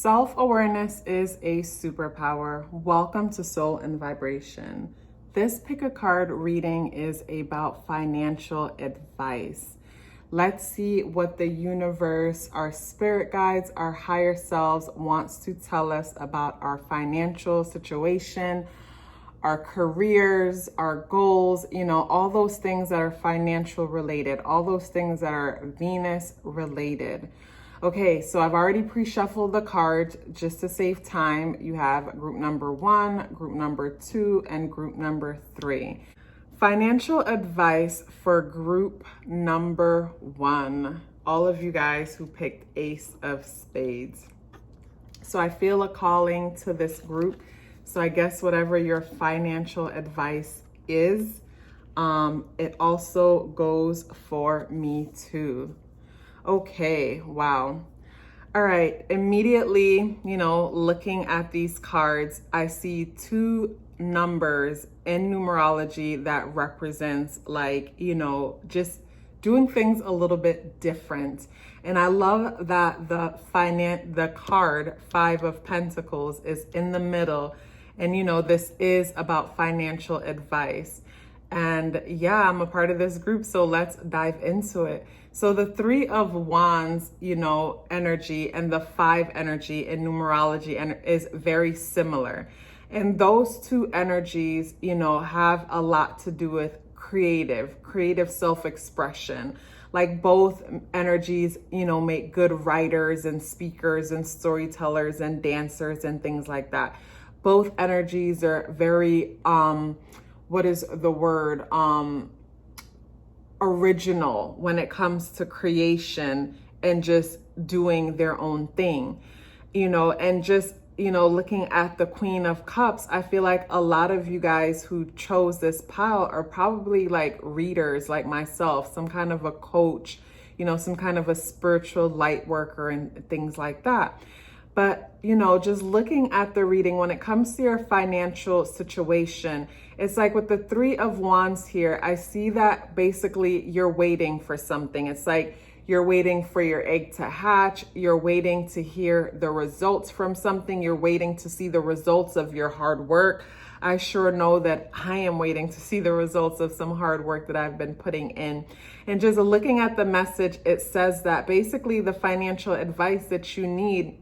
Self-awareness is a superpower. Welcome to Soul and Vibration. This pick a card reading is about financial advice. Let's see what the universe, our spirit guides, our higher selves wants to tell us about our financial situation, our careers, our goals, all those things that are financial related, all those things that are Venus related. Okay, so I've already pre-shuffled the cards just to save time. You have group number 1, group number 2, and group number 3. Financial advice for group number 1. All of you guys who picked Ace of Spades. So I feel a calling to this group. So I guess whatever your financial advice is, it also goes for me too. Okay, wow. All right, immediately, looking at these cards, I see 2 numbers in numerology that represents just doing things a little bit different. And I love that the card 5 of Pentacles is in the middle. And this is about financial advice. And yeah, I'm a part of this group, so let's dive into it. So the 3 of Wands, energy and the 5 energy in numerology is very similar. And those 2 energies, have a lot to do with creative self-expression. Like both energies, make good writers and speakers and storytellers and dancers and things like that. Both energies are very, original when it comes to creation and just doing their own thing, and just, looking at the Queen of Cups, I feel like a lot of you guys who chose this pile are probably like readers like myself, some kind of a coach, some kind of a spiritual light worker and things like that. But, just looking at the reading, when it comes to your financial situation, it's like with the 3 of Wands here, I see that basically you're waiting for something. It's like you're waiting for your egg to hatch. You're waiting to hear the results from something. You're waiting to see the results of your hard work. I sure know that I am waiting to see the results of some hard work that I've been putting in. And just looking at the message, it says that basically the financial advice that you need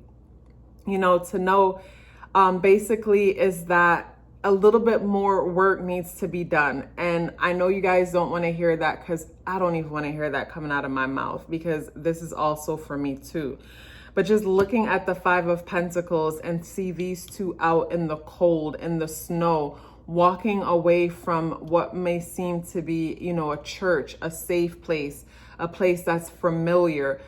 to know, basically is that a little bit more work needs to be done. And I know you guys don't want to hear that, because I don't even want to hear that coming out of my mouth, because this is also for me too. But just looking at the 5 of Pentacles and see these 2 out in the cold, in the snow, walking away from what may seem to be, a church, a safe place, a place that's familiar,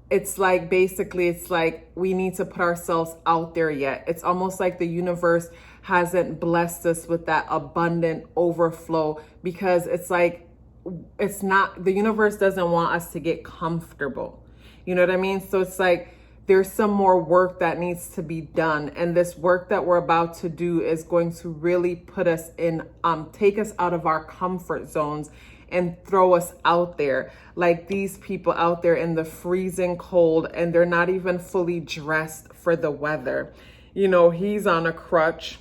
it's like we need to put ourselves out there yet. It's almost like the universe hasn't blessed us with that abundant overflow, because it's like, the universe doesn't want us to get comfortable. You know what I mean? So it's like, there's some more work that needs to be done. And this work that we're about to do is going to really put us in, take us out of our comfort zones and throw us out there. Like these people out there in the freezing cold, and they're not even fully dressed for the weather. He's on a crutch,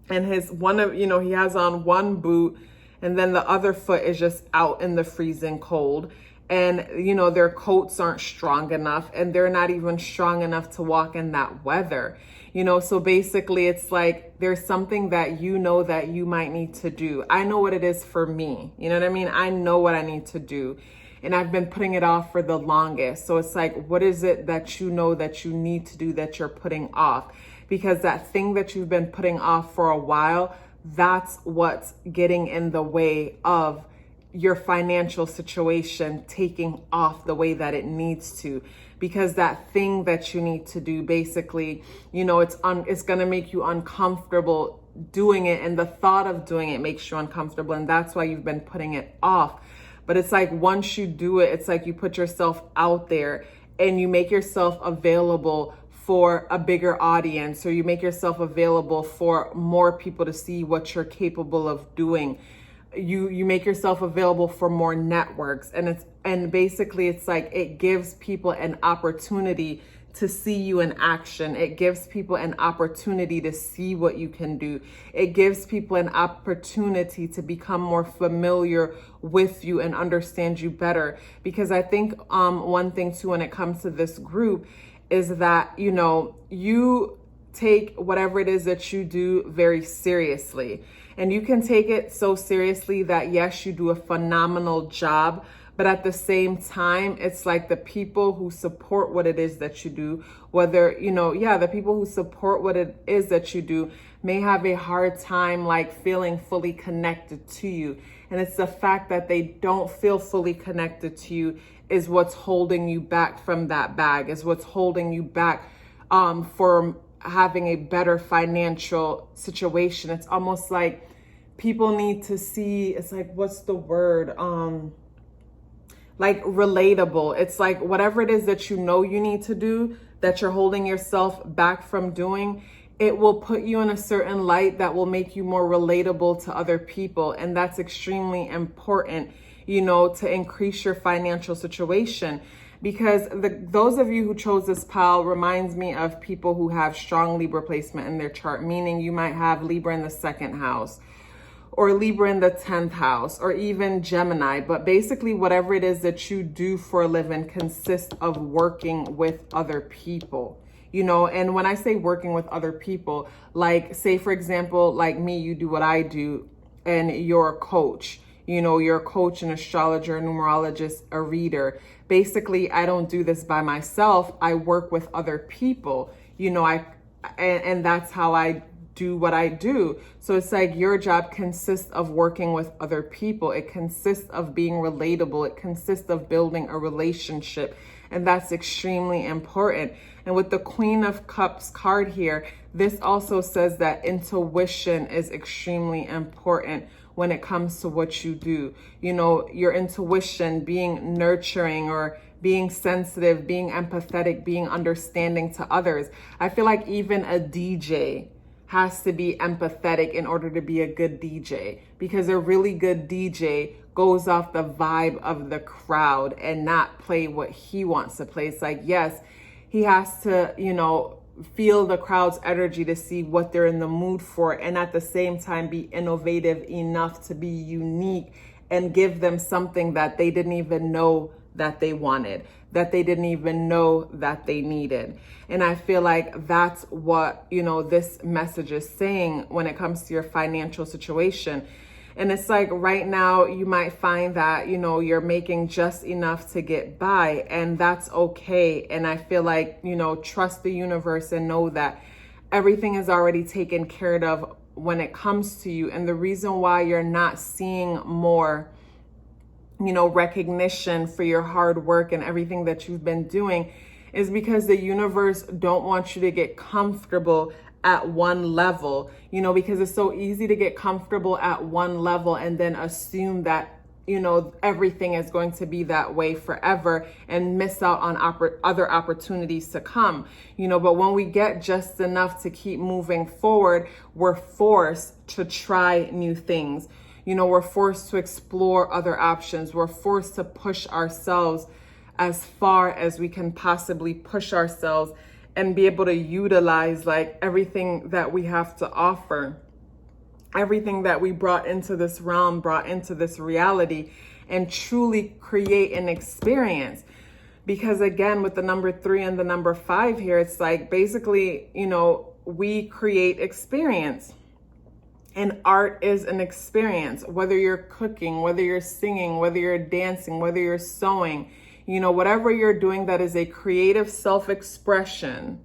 and he has on one boot, and then the other foot is just out in the freezing cold. And, their coats aren't strong enough, and they're not even strong enough to walk in that weather. So basically it's like, there's something that that you might need to do. I know what it is for me. You know what I mean? I know what I need to do. And I've been putting it off for the longest. So it's like, what is it that that you need to do that you're putting off? Because that thing that you've been putting off for a while, that's what's getting in the way of your financial situation taking off the way that it needs to. Because that thing that you need to do, basically, it's going to make you uncomfortable doing it. And the thought of doing it makes you uncomfortable. And that's why you've been putting it off. But it's like, once you do it, it's like you put yourself out there and you make yourself available for a bigger audience, or you make yourself available for more people to see what you're capable of doing. You make yourself available for more networks, and basically it's like it gives people an opportunity to see you in action. It gives people an opportunity to see what you can do. It gives people an opportunity to become more familiar with you and understand you better. Because I think one thing too, when it comes to this group, is that, you know, you take whatever it is that you do very seriously. And you can take it so seriously that, yes, you do a phenomenal job, but at the same time, it's like the people who support what it is that you do, whether, you know, the people who support what it is that you do may have a hard time like feeling fully connected to you. And it's the fact that they don't feel fully connected to you is what's holding you back from that bag, is what's holding you back from having a better financial situation. It's almost like people need to see, it's like, what's the word? Like relatable. It's like whatever it is that you know you need to do, that you're holding yourself back from doing, it will put you in a certain light that will make you more relatable to other people. And that's extremely important, you know, to increase your financial situation. Because those of you who chose this pile reminds me of people who have strong Libra placement in their chart, meaning you might have Libra in the 2nd house, or Libra in the 10th house, or even Gemini. But basically whatever it is that you do for a living consists of working with other people, you know. And when I say working with other people, like say for example, like me, you do what I do and you're a coach, you know, you're a coach, an astrologer, a numerologist, a reader. Basically, I don't do this by myself. I work with other people, you know, and that's how I do what I do. So it's like your job consists of working with other people. It consists of being relatable. It consists of building a relationship. And that's extremely important. And with the Queen of Cups card here, this also says that intuition is extremely important when it comes to what you do. You know, your intuition, being nurturing or being sensitive, being empathetic, being understanding to others. I feel like even a DJ has to be empathetic in order to be a good DJ, because a really good DJ goes off the vibe of the crowd and not play what he wants to play. It's like, yes, he has to, you know, feel the crowd's energy to see what they're in the mood for, and at the same time be innovative enough to be unique and give them something that they didn't even know that they wanted, that they didn't even know that they needed. And I feel like that's what, you know, this message is saying when it comes to your financial situation. And it's like right now you might find that, you know, you're making just enough to get by, and that's okay. And I feel like, you know, trust the universe and know that everything is already taken care of when it comes to you. And the reason why you're not seeing more, you know, recognition for your hard work and everything that you've been doing is because the universe don't want you to get comfortable at one level, you know, because it's so easy to get comfortable at one level and then assume that, you know, everything is going to be that way forever and miss out on other opportunities to come, you know. But when we get just enough to keep moving forward, we're forced to try new things. You know, we're forced to explore other options. We're forced to push ourselves as far as we can possibly push ourselves and be able to utilize like everything that we have to offer, everything that we brought into this realm, brought into this reality, and truly create an experience. Because again, with the number 3 and the number 5 here, it's like basically, you know, we create experience. And art is an experience, whether you're cooking, whether you're singing, whether you're dancing, whether you're sewing, you know, whatever you're doing that is a creative self-expression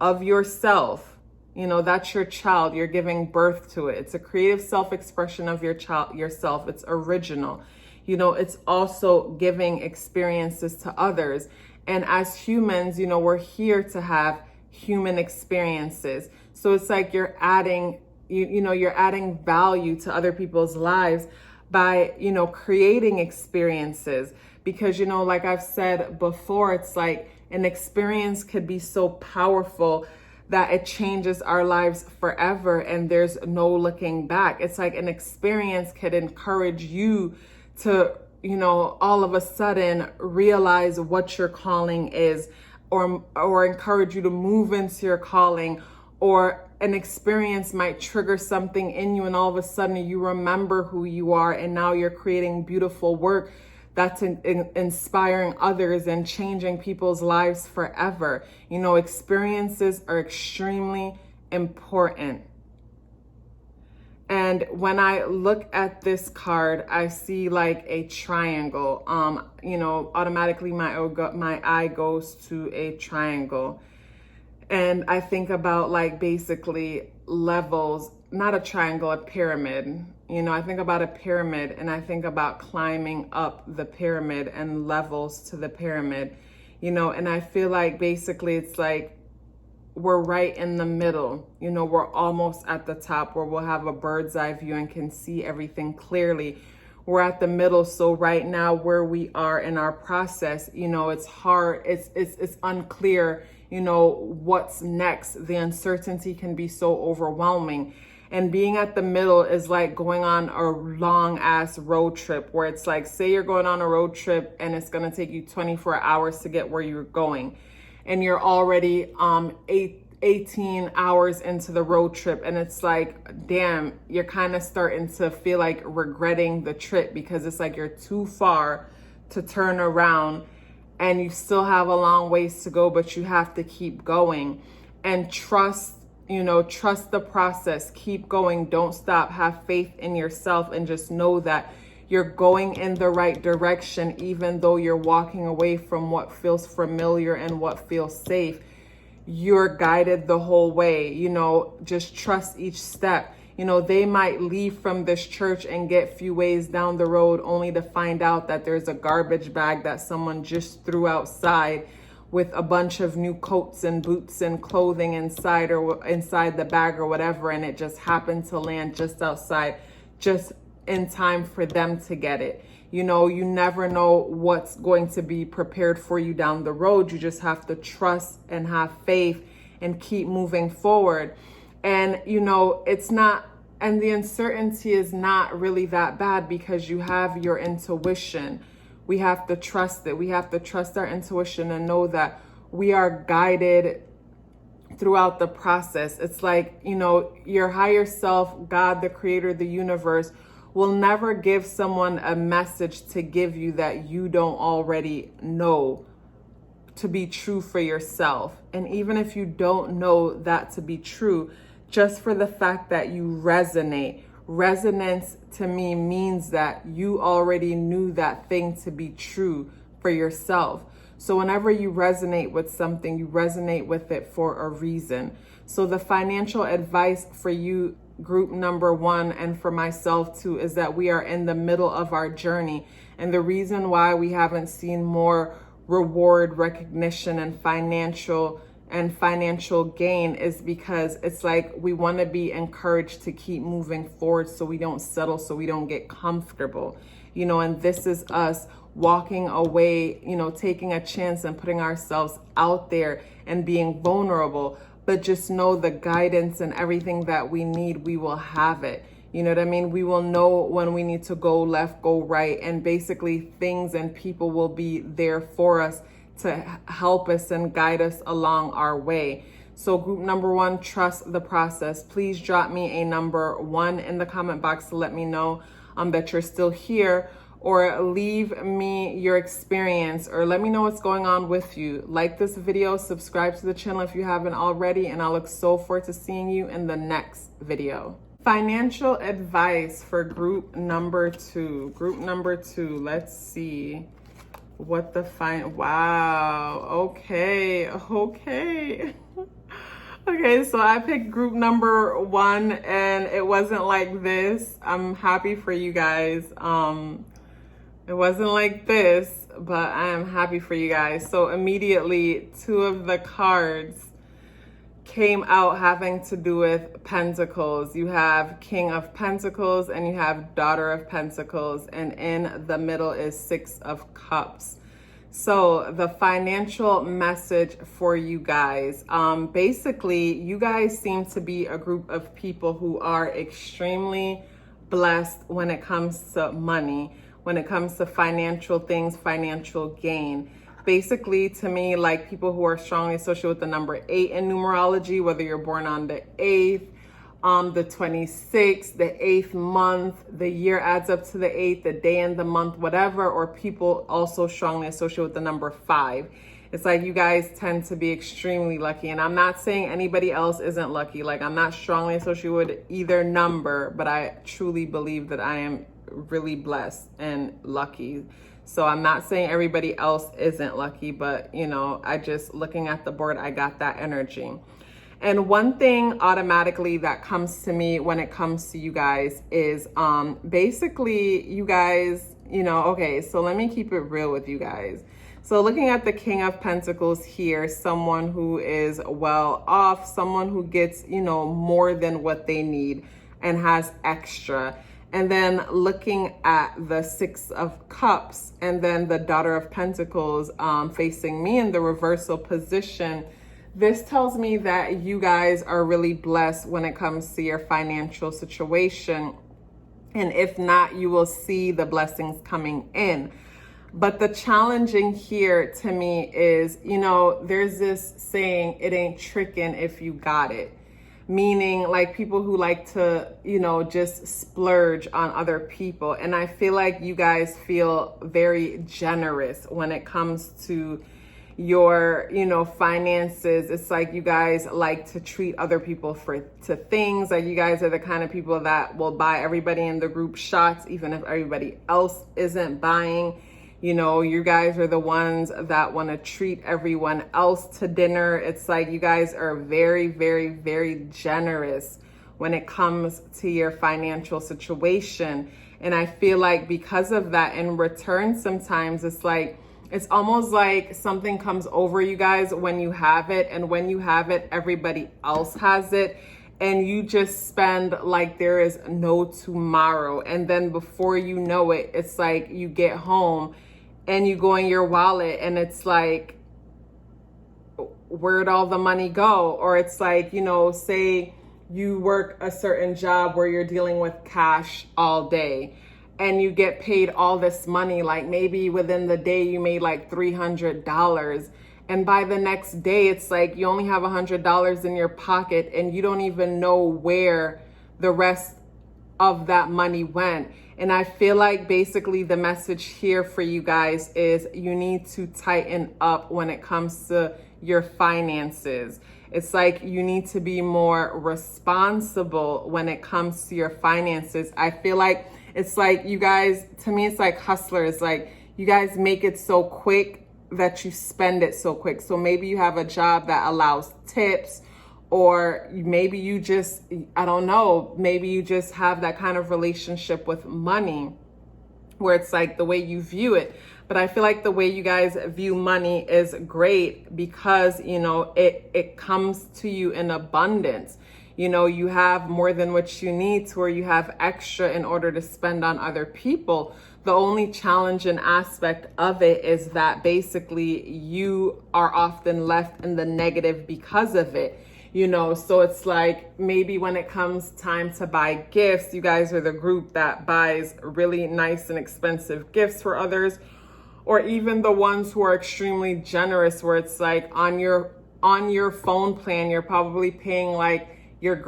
of yourself, you know, that's your child. You're giving birth to it. It's a creative self-expression of your child, yourself. It's original. You know, it's also giving experiences to others. And as humans, you know, we're here to have human experiences. So it's like you're adding, you know, you're adding value to other people's lives by, you know, creating experiences. Because, you know, like I've said before, it's like an experience could be so powerful that it changes our lives forever and there's no looking back. It's like an experience could encourage you to, you know, all of a sudden realize what your calling is. or encourage you to move into your calling, or an experience might trigger something in you and all of a sudden you remember who you are, and now you're creating beautiful work that's inspiring others and changing people's lives forever. You know, experiences are extremely important. And when I look at this card, I see like a triangle. You know, automatically my eye goes to a triangle. And I think about like basically levels, not a triangle, a pyramid. You know, I think about a pyramid and I think about climbing up the pyramid and levels to the pyramid, you know, and I feel like basically it's like we're right in the middle. You know, we're almost at the top where we'll have a bird's eye view and can see everything clearly. We're at the middle. So right now where we are in our process, you know, it's hard. It's unclear, you know, what's next. The uncertainty can be so overwhelming. And being at the middle is like going on a long ass road trip where it's like, say you're going on a road trip and it's going to take you 24 hours to get where you're going. And you're already 18 hours into the road trip. And it's like, damn, you're kind of starting to feel like regretting the trip because it's like you're too far to turn around and you still have a long ways to go, but you have to keep going and trust, you know, trust the process, keep going, don't stop, have faith in yourself, and just know that you're going in the right direction, even though you're walking away from what feels familiar and what feels safe. You're guided the whole way, you know, just trust each step. You know, they might leave from this church and get few ways down the road only to find out that there's a garbage bag that someone just threw outside with a bunch of new coats and boots and clothing inside or inside the bag or whatever, and it just happened to land just outside, just in time for them to get it. You know, you never know what's going to be prepared for you down the road. You just have to trust and have faith and keep moving forward. And, you know, it's not, and the uncertainty is not really that bad because you have your intuition. We have to trust it. We have to trust our intuition and know that we are guided throughout the process. It's like, you know, your higher self, God, the creator of the universe, will never give someone a message to give you that you don't already know to be true for yourself. And even if you don't know that to be true, just for the fact that you resonate. Resonance to me means that you already knew that thing to be true for yourself. So whenever you resonate with something, you resonate with it for a reason. So the financial advice for you, group number one, and for myself too, is that we are in the middle of our journey. And the reason why we haven't seen more reward, recognition, and financial gain is because it's like we want to be encouraged to keep moving forward so we don't settle, so we don't get comfortable, you know. And this is us walking away, you know, taking a chance and putting ourselves out there and being vulnerable. But just know the guidance and everything that we need, we will have it. You know what I mean? We will know when we need to go left, go right, and basically things and people will be there for us to help us and guide us along our way. So group number one, trust the process. Please drop me a number 1 in the comment box to let me know that you're still here, or leave me your experience, or let me know what's going on with you. Like this video, subscribe to the channel if you haven't already, and I look so forward to seeing you in the next video. Financial advice for group number 2. Group number 2, let's see what the wow, okay. Okay, so I picked group number 1 and it wasn't like this. I'm happy for you guys. It wasn't like this, but I am happy for you guys. So immediately 2 of the cards came out having to do with Pentacles. You have King of Pentacles and you have Daughter of Pentacles, and in the middle is 6 of Cups. So the financial message for you guys, basically you guys seem to be a group of people who are extremely blessed when it comes to money, when it comes to financial things, financial gain. basically, to me, like people who are strongly associated with the number 8 in numerology, whether you're born on the 8th, the 26th, the 8th month, the year adds up to the 8th, the day and the month, whatever, or people also strongly associated with the number 5. It's like you guys tend to be extremely lucky. And I'm not saying anybody else isn't lucky. Like, I'm not strongly associated with either number, but I truly believe that I am really blessed and lucky. So I'm not saying everybody else isn't lucky, but you know, I just, looking at the board, I got that energy. And one thing automatically that comes to me when it comes to you guys is basically you guys, you know, okay, so let me keep it real with you guys. So looking at the King of Pentacles here, someone who is well off, someone who gets, you know, more than what they need and has extra. And then looking at the Six of Cups and then the Daughter of Pentacles facing me in the reversal position, this tells me that you guys are really blessed when it comes to your financial situation. And if not, you will see the blessings coming in. But the challenging here to me is, you know, there's this saying, it ain't tricking if you got it. Meaning like people who like to, you know, just splurge on other people. And I feel like you guys feel very generous when it comes to your, you know, finances. It's like you guys like to treat other people to things. Like you guys are the kind of people that will buy everybody in the group shots, even if everybody else isn't buying. You know, you guys are the ones that want to treat everyone else to dinner. It's like you guys are very, very, very generous when it comes to your financial situation. And I feel like because of that, in return, sometimes it's like, it's almost like something comes over you guys when you have it. And when you have it, everybody else has it. And you just spend like there is no tomorrow. And then before you know it, it's like you get home and you go in your wallet and it's like, where'd all the money go? Or it's like, you know, say you work a certain job where you're dealing with cash all day and you get paid all this money, like maybe within the day you made like $300. And by the next day, it's like you only have $100 in your pocket and you don't even know where the rest of that money went. And I feel like basically the message here for you guys is you need to tighten up when it comes to your finances. It's like you need to be more responsible when it comes to your finances. I feel like it's like you guys, to me, it's like hustlers. Like you guys make it so quick that you spend it so quick. So maybe you have a job that allows tips, or maybe you just, I don't know, maybe you just have that kind of relationship with money where it's like the way you view it. But I feel like the way you guys view money is great because, you know, it comes to you in abundance. You know, you have more than what you need to where you have extra in order to spend on other people. The only challenge and aspect of it is that basically you are often left in the negative because of it. You know, so it's like maybe when it comes time to buy gifts, you guys are the group that buys really nice and expensive gifts for others, or even the ones who are extremely generous where it's like on your phone plan, you're probably paying like your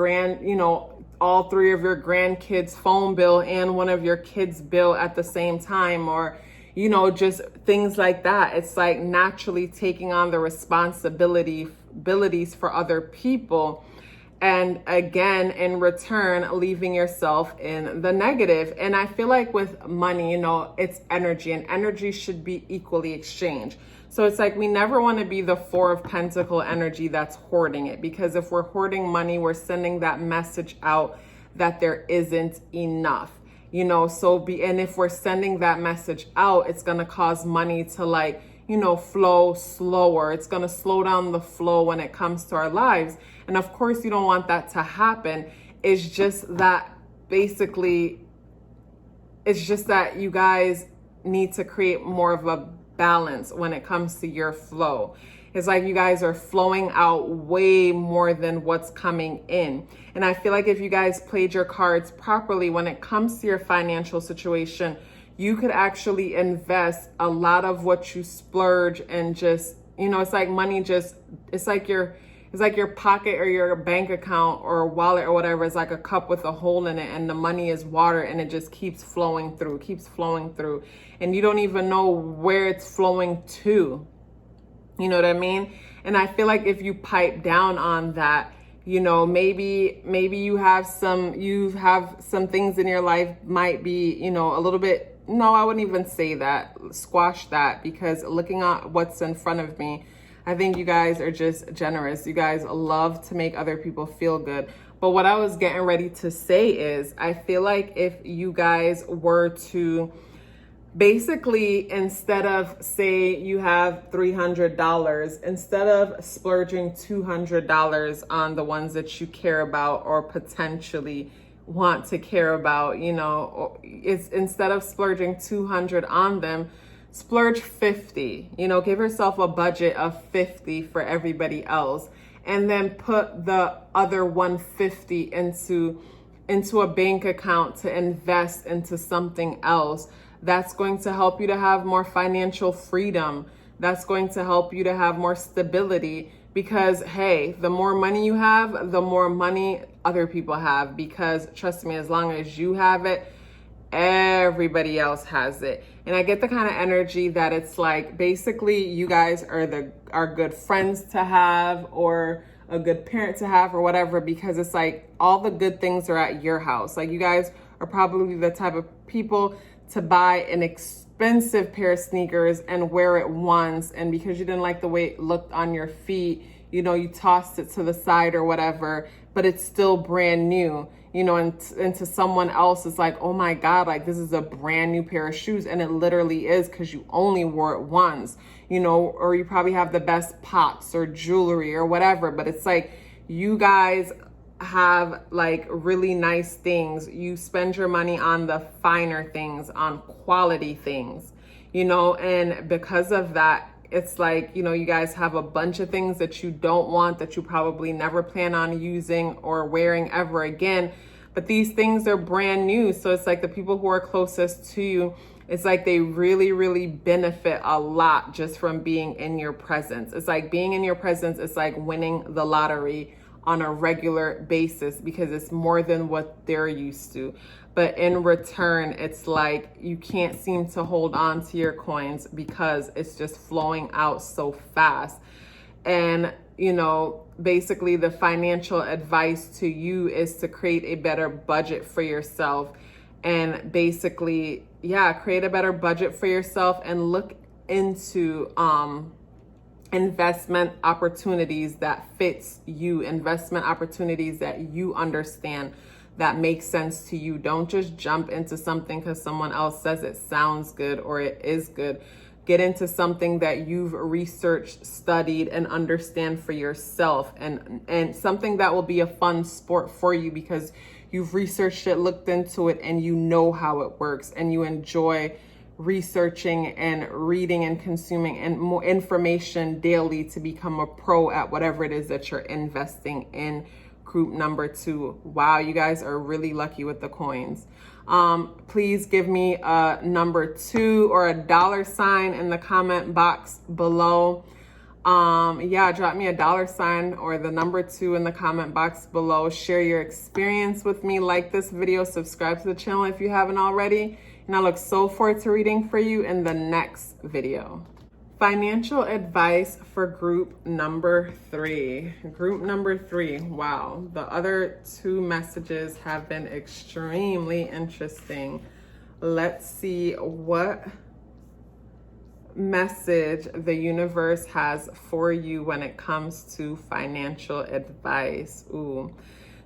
all 3 of your grandkids' phone bill and one of your kids' bill at the same time, or, you know, just things like that. It's like naturally taking on the responsibilities for other people. And again, in return, leaving yourself in the negative. And I feel like with money, you know, it's energy, and energy should be equally exchanged. So it's like we never want to be the Four of Pentacle energy that's hoarding it, because if we're hoarding money, we're sending that message out that there isn't enough, you know. And if we're sending that message out, it's going to cause money to like, you know, flow slower. It's going to slow down the flow when it comes to our lives. And of course, you don't want that to happen. It's just that basically, it's just that you guys need to create more of a balance when it comes to your flow. It's like you guys are flowing out way more than what's coming in. And I feel like if you guys played your cards properly when it comes to your financial situation, you could actually invest a lot of what you splurge and just, you know, it's like money just, it's like your pocket or your bank account or wallet or whatever is like a cup with a hole in it, and the money is water, and it just keeps flowing through, and you don't even know where it's flowing to. You know what I mean? And I feel like if you pipe down on that, you know, maybe you have some things in your life might be, you know, a little bit, no, I wouldn't even say that, squash that, because looking at what's in front of me, I think you guys are just generous. You guys love to make other people feel good. But what I was getting ready to say is, I feel like if you guys were to basically, instead of, say you have $300, instead of splurging $200 on the ones that you care about or potentially want to care about, you know, it's instead of splurging 200 on them, splurge 50, you know, give yourself a budget of 50 for everybody else, and then put the other 150 into a bank account to invest into something else that's going to help you to have more financial freedom, that's going to help you to have more stability. Because hey, the more money you have, the more money other people have, because trust me, as long as you have it, everybody else has it. And I get the kind of energy that it's like, basically you guys are good friends to have, or a good parent to have, or whatever, because it's like all the good things are at your house. Like, you guys are probably the type of people to buy an expensive pair of sneakers and wear it once, and because you didn't like the way it looked on your feet, you know, you tossed it to the side or whatever, but it's still brand new, you know, and to someone else it's like, oh my God, like this is a brand new pair of shoes, and it literally is, because you only wore it once, you know, or you probably have the best pots or jewelry or whatever, but it's like you guys have like really nice things. You spend your money on the finer things, on quality things, you know, and because of that, it's like, you know, you guys have a bunch of things that you don't want, that you probably never plan on using or wearing ever again, but these things are brand new. So it's like the people who are closest to you, it's like they really, really benefit a lot just from being in your presence. It's like being in your presence, it's like winning the lottery on a regular basis, because it's more than what they're used to. But in return, it's like you can't seem to hold on to your coins because it's just flowing out so fast. And, you know, basically the financial advice to you is to create a better budget for yourself. And basically, yeah, create a better budget for yourself and look into investment opportunities that fits you, investment opportunities that you understand, that make sense to you. Don't just jump into something because someone else says it sounds good or it is good. Get into something that you've researched, studied, and understand for yourself, and something that will be a fun sport for you because you've researched it, looked into it, and you know how it works, and you enjoy researching and reading and consuming and more information daily to become a pro at whatever it is that you're investing in. Group number 2. Wow, you guys are really lucky with the coins. Please give me a number 2 or a $sign in the comment box below. Yeah, drop me a $sign or the number 2 in the comment box below. Share your experience with me. Like this video, subscribe to the channel if you haven't already. And I look so forward to reading for you in the next video. Financial advice for group number 3. Group number 3. Wow. The other 2 messages have been extremely interesting. Let's see what message the universe has for you when it comes to financial advice. Ooh.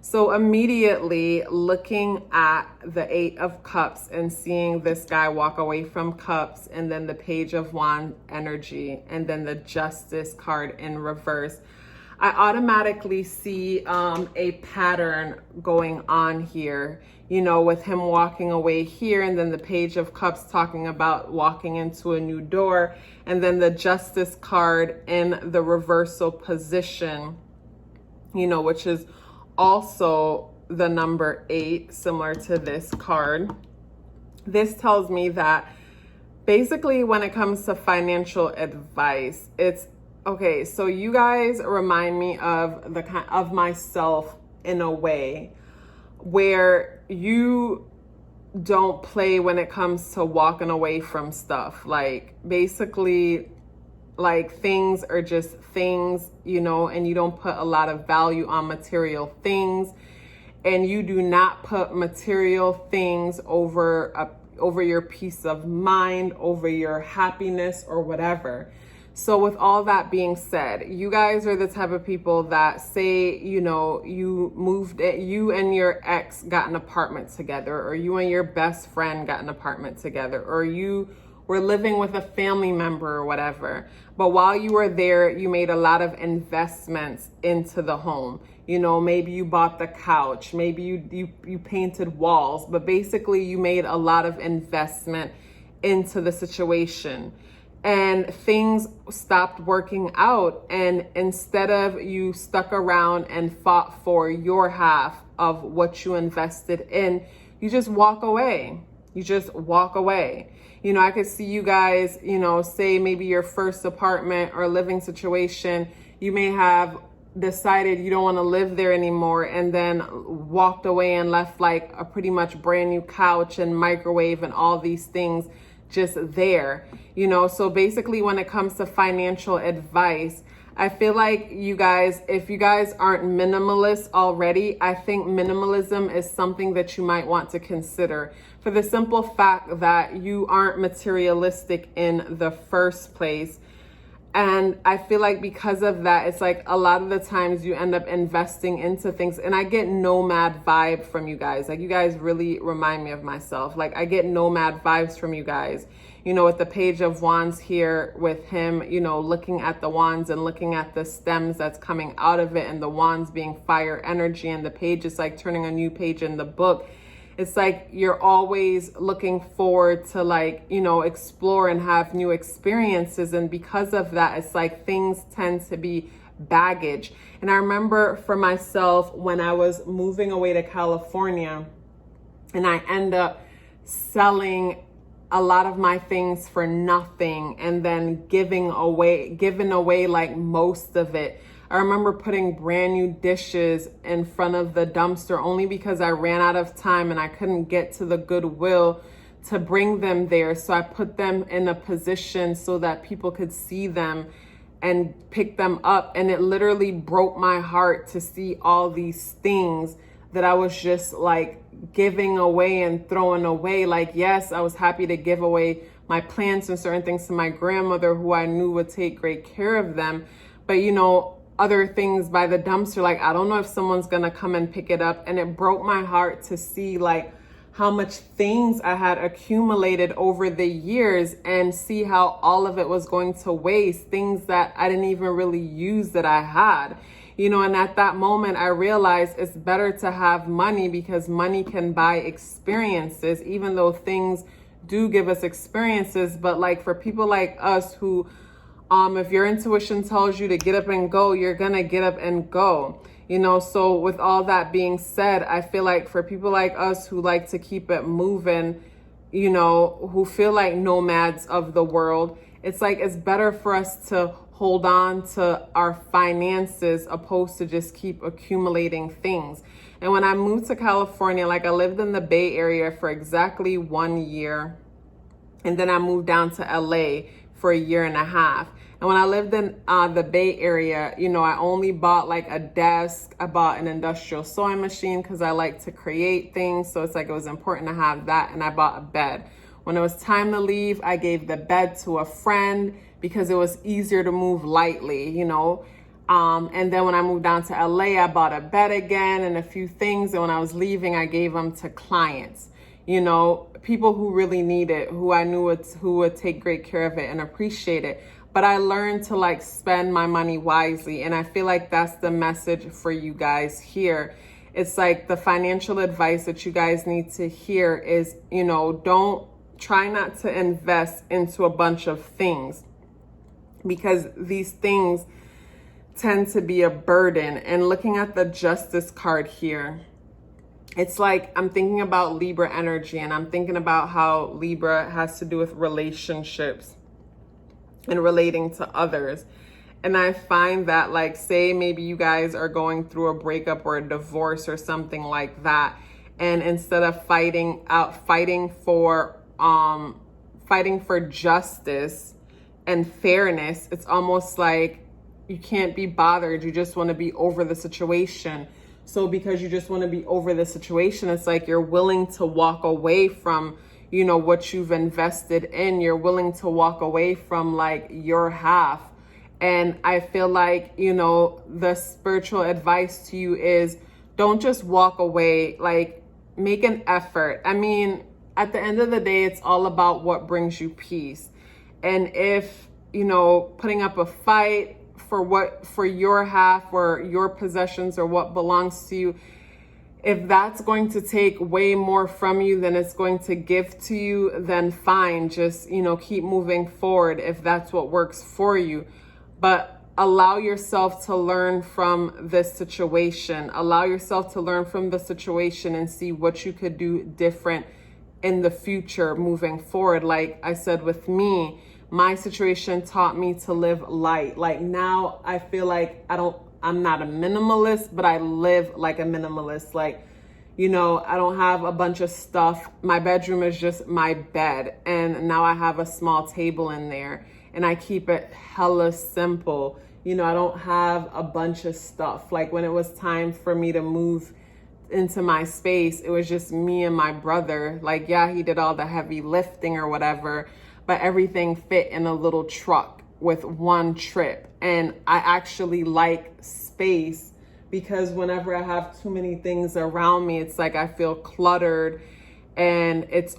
So immediately looking at the 8 of Cups and seeing this guy walk away from Cups, and then the Page of Wands energy, and then the Justice card in reverse, I automatically see a pattern going on here, you know, with him walking away here, and then the Page of Cups talking about walking into a new door, and then the Justice card in the reversal position, you know, which is also the number 8, similar to this card. this tells me that basically when it comes to financial advice, it's okay. So you guys remind me of the kind of myself in a way where you don't play when it comes to walking away from stuff. Like basically, like things are just things, you know, and you don't put a lot of value on material things, and you do not put material things over your peace of mind, over your happiness or whatever. So with all that being said, you guys are the type of people that say, you know, you and your ex got an apartment together, or you and your best friend got an apartment together, or you were living with a family member or whatever. But while you were there, you made a lot of investments into the home. You know, maybe you bought the couch, maybe you painted walls, but basically you made a lot of investment into the situation. And things stopped working out, and instead of you stuck around and fought for your half of what you invested in, you just walk away. You just walk away. You know, I could see you guys, you know, say maybe your first apartment or living situation, you may have decided you don't want to live there anymore, and then walked away and left like a pretty much brand new couch and microwave and all these things just there, you know. So basically when it comes to financial advice, I feel like you guys, if you guys aren't minimalist already, I think minimalism is something that you might want to consider, for the simple fact that you aren't materialistic in the first place. And I feel like because of that, it's like a lot of the times you end up investing into things. And I get nomad vibe from you guys. Like you guys really remind me of myself. Like I get nomad vibes from you guys. You know, with the Page of Wands here with him, you know, looking at the wands and looking at the stems that's coming out of it, and the wands being fire energy, and the page is like turning a new page in the book. It's like you're always looking forward to, like, you know, explore and have new experiences. And because of that, it's like things tend to be baggage. And I remember for myself when I was moving away to California, and I end up selling a lot of my things for nothing, and then giving away like most of it. I remember putting brand new dishes in front of the dumpster only because I ran out of time and I couldn't get to the Goodwill to bring them there. So I put them in a position so that people could see them and pick them up. And it literally broke my heart to see all these things that I was just like giving away and throwing away. Like, yes, I was happy to give away my plants and certain things to my grandmother, who I knew would take great care of them. But, you know, other things by the dumpster, like, I don't know if someone's gonna come and pick it up. And it broke my heart to see like how much things I had accumulated over the years, and see how all of it was going to waste, things that I didn't even really use that I had. You know, and at that moment, I realized it's better to have money, because money can buy experiences, even though things do give us experiences. But like for people like us who, if your intuition tells you to get up and go, you're gonna get up and go. You know, so with all that being said, I feel like for people like us who like to keep it moving, you know, who feel like nomads of the world, it's like it's better for us to hold on to our finances opposed to just keep accumulating things. And when I moved to California, like I lived in the Bay Area for exactly 1 year, and then I moved down to LA for 1.5 years. And when I lived in the Bay Area, you know, I only bought like a desk. I bought an industrial sewing machine because I like to create things. So it's like it was important to have that. And I bought a bed. When it was time to leave, I gave the bed to a friend because it was easier to move lightly, you know. And then when I moved down to LA, I bought a bed again and a few things. And when I was leaving, I gave them to clients, you know, people who really need it, who I knew who would take great care of it and appreciate it. But I learned to like spend my money wisely. And I feel like that's the message for you guys here. It's like the financial advice that you guys need to hear is, you know, try not to invest into a bunch of things, because these things tend to be a burden. And looking at the Justice card here, it's like I'm thinking about Libra energy, and I'm thinking about how Libra has to do with relationships and relating to others. And I find that, like, say maybe you guys are going through a breakup or a divorce or something like that, and instead of fighting for justice and fairness, it's almost like you can't be bothered. You just want to be over the situation. So because you just want to be over the situation, it's like you're willing to walk away from, you know, what you've invested in. You're willing to walk away from like your half. And I feel like, you know, the spiritual advice to you is don't just walk away, like make an effort. I mean, at the end of the day, it's all about what brings you peace. And if, you know, putting up a fight for your half or your possessions or what belongs to you, if that's going to take way more from you than it's going to give to you, then fine. Just, you know, keep moving forward if that's what works for you. But allow yourself to learn from this situation. Allow yourself to learn from the situation and see what you could do different in the future moving forward. Like I said, with me, my situation taught me to live light. Like now I feel like I'm not a minimalist, but I live like a minimalist. Like, you know, I don't have a bunch of stuff. My bedroom is just my bed. And now I have a small table in there. And I keep it hella simple. You know, I don't have a bunch of stuff. Like when it was time for me to move into my space, it was just me and my brother. Like, yeah, he did all the heavy lifting or whatever, but everything fit in a little truck with one trip. And I actually like space because whenever I have too many things around me, it's like I feel cluttered and it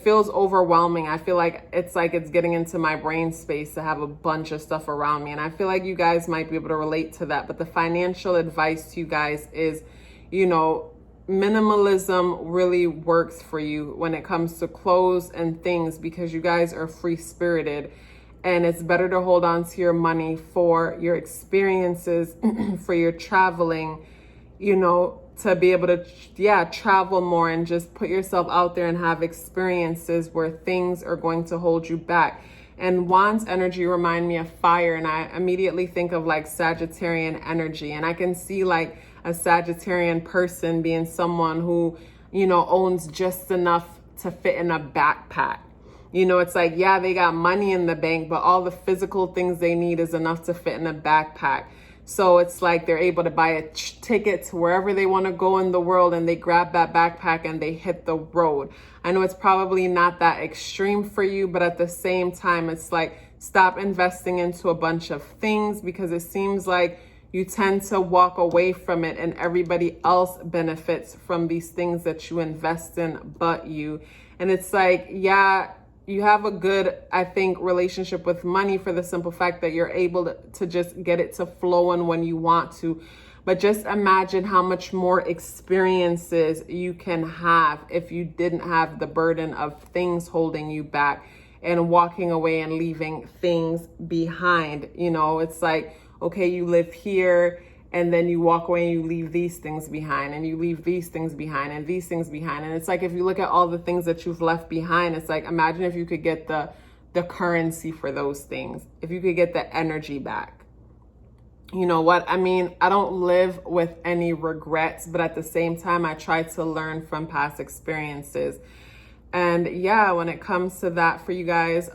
feels overwhelming. I feel like it's getting into my brain space to have a bunch of stuff around me. And I feel like you guys might be able to relate to that. But the financial advice to you guys is, you know, minimalism really works for you when it comes to clothes and things because you guys are free-spirited. And it's better to hold on to your money for your experiences, for your traveling, you know, to be able to, travel more and just put yourself out there and have experiences where things are going to hold you back. And Wands energy remind me of fire, and I immediately think of like Sagittarian energy. And I can see like a Sagittarian person being someone who, you know, owns just enough to fit in a backpack. You know, it's like, yeah, they got money in the bank, but all the physical things they need is enough to fit in a backpack. So it's like they're able to buy a ticket to wherever they want to go in the world, and they grab that backpack and they hit the road. I know it's probably not that extreme for you, but at the same time, it's like stop investing into a bunch of things because it seems like you tend to walk away from it and everybody else benefits from these things that you invest in but you. And it's like, yeah, you have a good, I think, relationship with money for the simple fact that you're able to just get it to flow in when you want to. But just imagine how much more experiences you can have if you didn't have the burden of things holding you back and walking away and leaving things behind. You know, it's like, okay, you live here and then you walk away and you leave these things behind and you leave these things behind and these things behind. And it's like, if you look at all the things that you've left behind, it's like, imagine if you could get the currency for those things, if you could get the energy back. You know what? I mean, I don't live with any regrets, but at the same time, I try to learn from past experiences. And yeah, when it comes to that for you guys,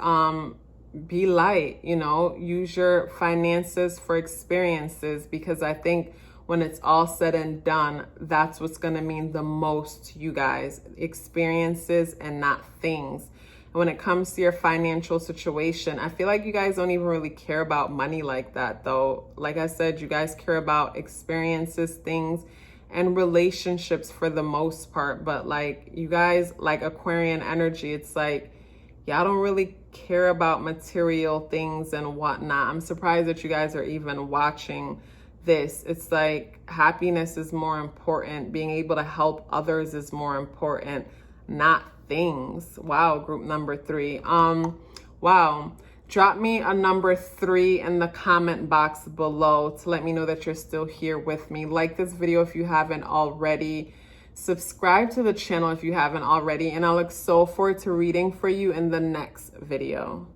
be light, you know, use your finances for experiences, because I think when it's all said and done, that's what's going to mean the most to you guys, experiences and not things. And when it comes to your financial situation, I feel like you guys don't even really care about money like that, though. Like I said, you guys care about experiences, things, and relationships for the most part. But like you guys, like Aquarian energy, it's like y'all don't really care about material things and whatnot. I'm surprised that you guys are even watching this. It's like happiness is more important. Being able to help others is more important, not things. Wow, group number 3. Wow. Drop me a number 3 in the comment box below to let me know that you're still here with me. Like this video if you haven't already. Subscribe to the channel if you haven't already, and I look so forward to reading for you in the next video.